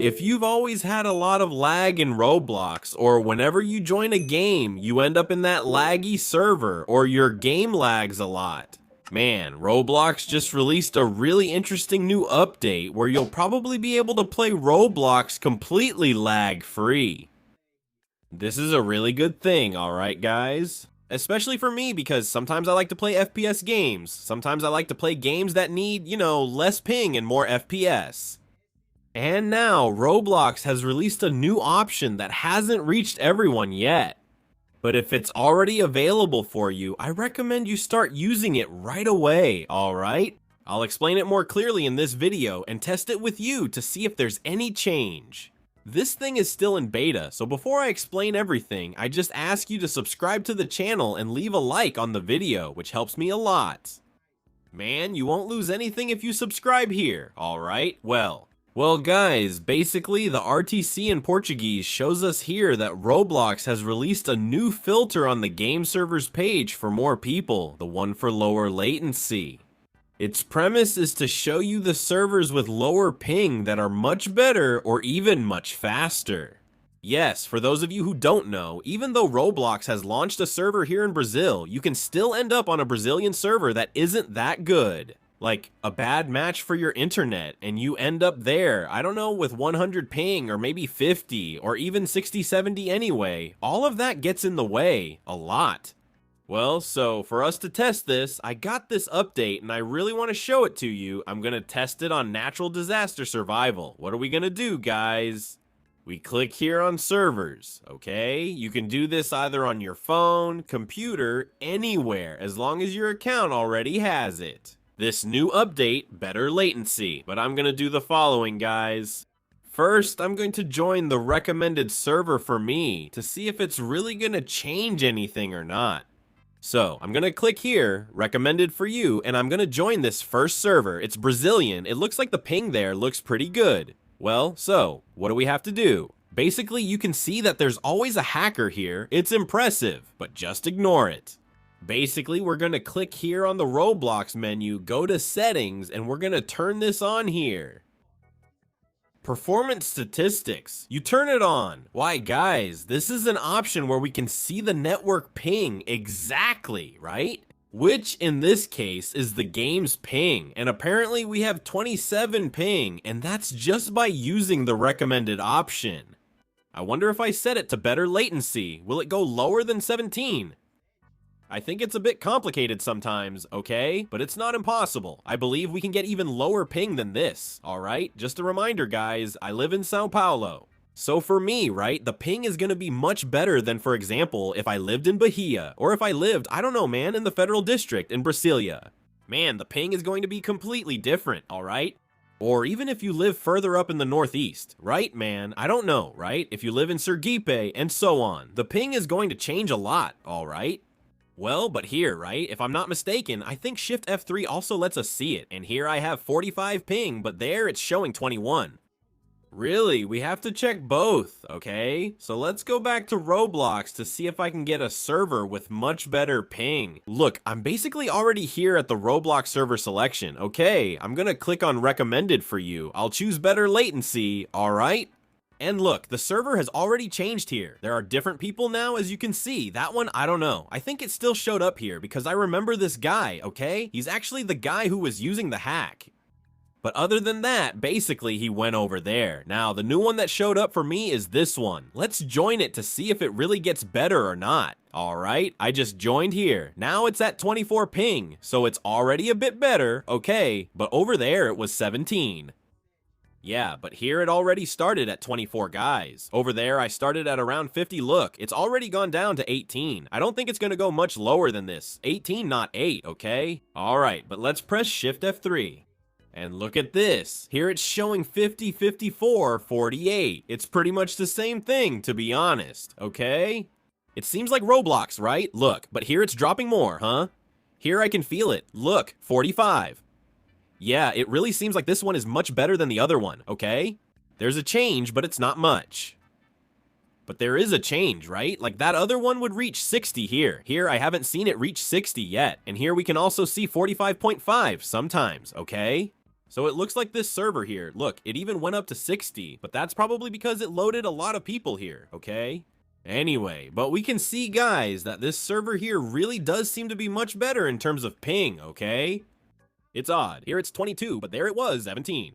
If you've always had a lot of lag in Roblox, or whenever you join a game, you end up in that laggy server, or your game lags a lot. Man, Roblox just released a really interesting new update where you'll probably be able to play Roblox completely lag-free. This is a really good thing, alright guys? Especially for me, because sometimes I like to play FPS games, sometimes I like to play games that need, less ping and more FPS. And now, Roblox has released a new option that hasn't reached everyone yet. But if it's already available for you, I recommend you start using it right away, alright? I'll explain it more clearly in this video and test it with you to see if there's any change. This thing is still in beta, so before I explain everything, I just ask you to subscribe to the channel and leave a like on the video, which helps me a lot. Man, you won't lose anything if you subscribe here, alright? Well guys, basically the RTC in Portuguese shows us here that Roblox has released a new filter on the game servers page for more people, the one for lower latency. Its premise is to show you the servers with lower ping that are much better or even much faster. Yes, for those of you who don't know, even though Roblox has launched a server here in Brazil, you can still end up on a Brazilian server that isn't that good. Like a bad match for your internet, and you end up there, I don't know, with 100 ping or maybe 50 or even 60-70 anyway. All of that gets in the way a lot. Well, so for us to test this, I got this update and I really want to show it to you. I'm going to test it on natural disaster survival. What are we going to do, guys? We click here on servers, okay? You can do this either on your phone, computer, anywhere, as long as your account already has it. This new update, better latency, but I'm gonna do the following, guys. First, I'm going to join the recommended server for me to see if it's really gonna change anything or not. So, I'm gonna click here, recommended for you, and I'm gonna join this first server. It's Brazilian. It looks like the ping there looks pretty good. Well, so, what do we have to do? Basically, you can see that there's always a hacker here. It's impressive, but just ignore it. Basically, we're going to click here on the Roblox menu, go to settings, and we're going to turn this on here. Performance statistics. You turn it on. Why guys, this is an option where we can see the network ping exactly, right? Which in this case is the game's ping, and apparently we have 27 ping, and that's just by using the recommended option. I wonder if I set it to better latency, will it go lower than 17? I think it's a bit complicated sometimes, okay? But it's not impossible. I believe we can get even lower ping than this, alright? Just a reminder, guys, I live in Sao Paulo. So for me, right, the ping is gonna be much better than, for example, if I lived in Bahia, or if I lived, I don't know, man, in the Federal District in Brasilia. Man, the ping is going to be completely different, alright? Or even if you live further up in the Northeast, right, man? I don't know, right? If you live in Sergipe, and so on. The ping is going to change a lot, alright? Well, but here, right, if I'm not mistaken, I think Shift F3 also lets us see it, and here I have 45 ping, but there it's showing 21. Really, we have to check both, okay? So let's go back to Roblox to see if I can get a server with much better ping. Look, I'm basically already here at the Roblox server selection, okay? I'm gonna click on recommended for you. I'll choose better latency, alright? And look, the server has already changed here. There are different people now, as you can see. That one, I don't know. I think it still showed up here because I remember this guy, okay? He's actually the guy who was using the hack. But other than that, basically he went over there. Now, the new one that showed up for me is this one. Let's join it to see if it really gets better or not. Alright, I just joined here. Now it's at 24 ping, so it's already a bit better, okay? But over there it was 17. Yeah, but here it already started at 24 guys. Over there, I started at around 50. Look, it's already gone down to 18. I don't think it's gonna go much lower than this. 18, not 8, okay? Alright, but let's press Shift F3. And look at this. Here it's showing 50, 54, 48. It's pretty much the same thing, to be honest, okay? It seems like Roblox, right? Look, but here it's dropping more, huh? Here I can feel it. Look, 45. Yeah, it really seems like this one is much better than the other one, okay? There's a change, but it's not much. But there is a change, right? Like that other one would reach 60 here. Here, I haven't seen it reach 60 yet. And here we can also see 45.5 sometimes, okay? So it looks like this server here, look, it even went up to 60, but that's probably because it loaded a lot of people here, okay? Anyway, but we can see, guys, that this server here really does seem to be much better in terms of ping, okay? It's odd. Here it's 22, but there it was, 17.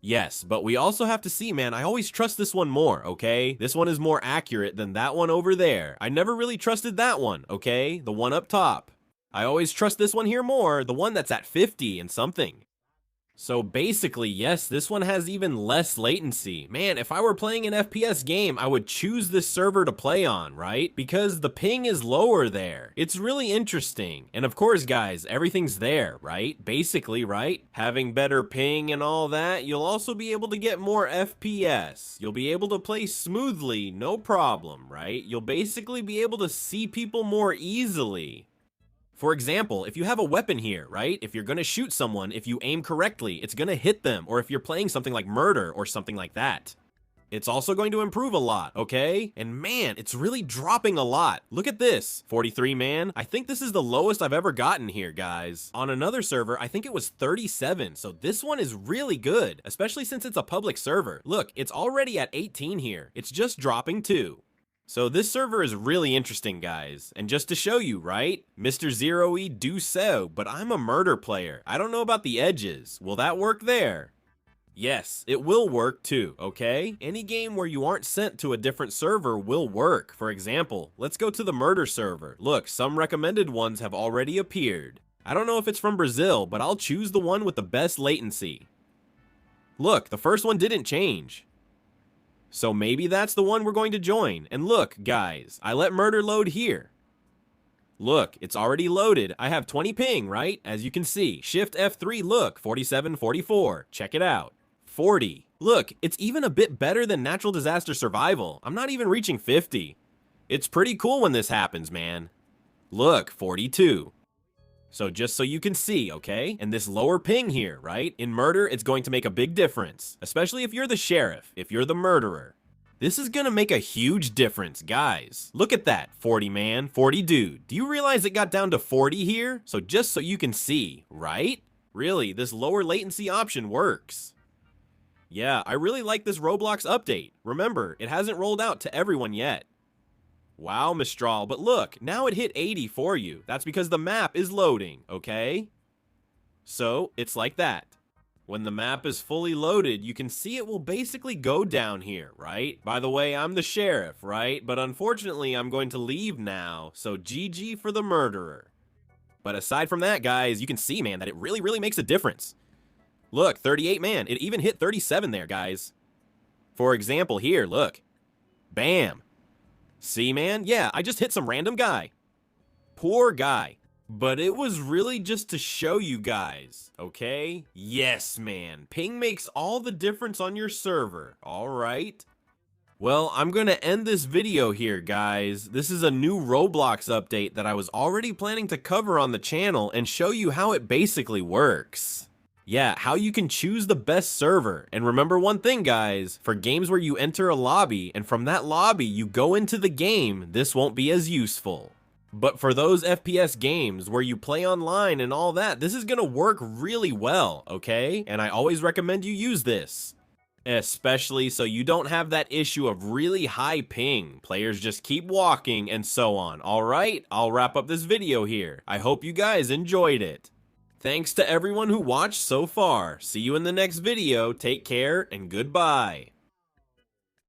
Yes, but we also have to see, man, I always trust this one more, okay? This one is more accurate than that one over there. I never really trusted that one, okay? The one up top. I always trust this one here more, the one that's at 50 and something. So basically, yes, this one has even less latency. Man, if I were playing an FPS game, I would choose this server to play on, right? Because the ping is lower there. It's really interesting. And of course, guys, everything's there, right? Basically, right? Having better ping and all that, you'll also be able to get more FPS. You'll be able to play smoothly, no problem, right? You'll basically be able to see people more easily. For example, if you have a weapon here, right? If you're gonna shoot someone, if you aim correctly, it's gonna hit them, or if you're playing something like murder or something like that. It's also going to improve a lot, okay? And man, it's really dropping a lot. Look at this, 43, man. I think this is the lowest I've ever gotten here, guys. On another server, I think it was 37, so this one is really good, especially since it's a public server. Look, it's already at 18 here. It's just dropping too. So this server is really interesting, guys, and just to show you, right? Mr. Zero-E do so, but I'm a murder player. I don't know about the edges. Will that work there? Yes, it will work too, okay? Any game where you aren't sent to a different server will work. For example, let's go to the murder server. Look, some recommended ones have already appeared. I don't know if it's from Brazil, but I'll choose the one with the best latency. Look, the first one didn't change. So maybe that's the one we're going to join. And look, guys, I let murder load here. Look, it's already loaded. I have 20 ping, right? As you can see. Shift F3, look, 47, 44. Check it out. 40. Look, it's even a bit better than natural disaster survival. I'm not even reaching 50. It's pretty cool when this happens, man. Look, 42. So just so you can see, okay? And this lower ping here, right? In murder, it's going to make a big difference. Especially if you're the sheriff, if you're the murderer. This is gonna make a huge difference, guys. Look at that, 40 man, 40 dude. Do you realize it got down to 40 here? So just so you can see, right? Really, this lower latency option works. Yeah, I really like this Roblox update. Remember, it hasn't rolled out to everyone yet. Wow, Mistral, but look, now it hit 80 for you. That's because the map is loading, okay? So, it's like that. When the map is fully loaded, you can see it will basically go down here, right? By the way, I'm the sheriff, right? But unfortunately, I'm going to leave now, so GG for the murderer. But aside from that, guys, you can see, man, that it really makes a difference. Look, 38, man, it even hit 37 there, guys. For example, here, look. Bam. See, man? Yeah, I just hit some random guy. Poor guy. But it was really just to show you guys, okay? Yes, man. Ping makes all the difference on your server, alright? Well, I'm gonna end this video here, guys. This is a new Roblox update that I was already planning to cover on the channel and show you how it basically works. Yeah, how you can choose the best server. And remember one thing, guys, for games where you enter a lobby and from that lobby you go into the game, this won't be as useful. But for those FPS games where you play online and all that, this is gonna work really well, okay? And I always recommend you use this. Especially so you don't have that issue of really high ping. Players just keep walking and so on, alright? I'll wrap up this video here. I hope you guys enjoyed it. Thanks to everyone who watched so far. See you in the next video. Take care and goodbye.